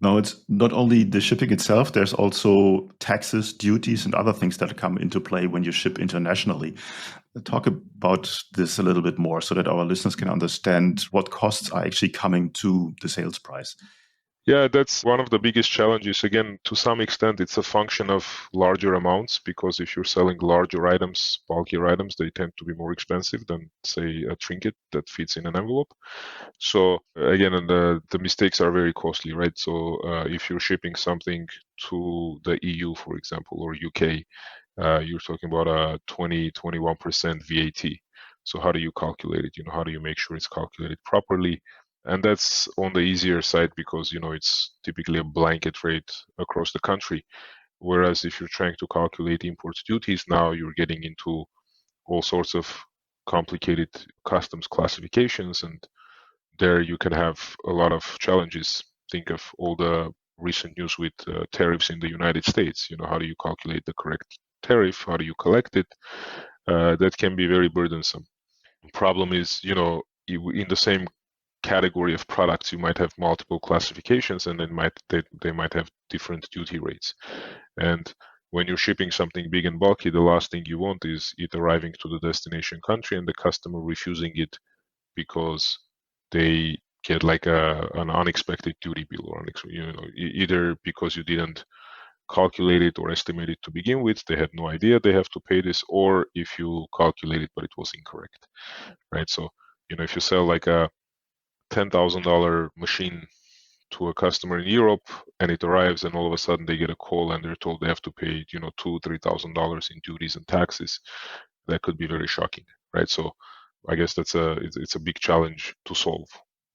Now, it's not only the shipping itself, there's also taxes, duties, and other things that come into play when you ship internationally. Talk about this a little bit more so that our listeners can understand what costs are actually coming to the sales price. Yeah, that's one of the biggest challenges. Again, to some extent, it's a function of larger amounts, because if you're selling larger items, bulkier items, they tend to be more expensive than, say, a trinket that fits in an envelope. So again, and the mistakes are very costly, right? So if you're shipping something to the EU, for example, or UK, you're talking about a 21% VAT. So how do you calculate it? How do you make sure it's calculated properly? And that's on the easier side because, it's typically a blanket rate across the country. Whereas if you're trying to calculate import duties, now you're getting into all sorts of complicated customs classifications, and there you can have a lot of challenges. Think of all the recent news with tariffs in the United States. How do you calculate the correct tariff? How do you collect it? That can be very burdensome. The problem is, in the same category of products, you might have multiple classifications, and then they might have different duty rates. And when you're shipping something big and bulky, the last thing you want is it arriving to the destination country and the customer refusing it because they get like an unexpected duty bill, or either because you didn't calculate it or estimate it to begin with, they had no idea they have to pay this, or if you calculate it but it was incorrect, right? So if you sell like a $10,000 machine to a customer in Europe and it arrives and all of a sudden they get a call and they're told they have to pay $2,000-3,000 in duties and taxes, that could be very shocking, right? So I guess it's a big challenge to solve.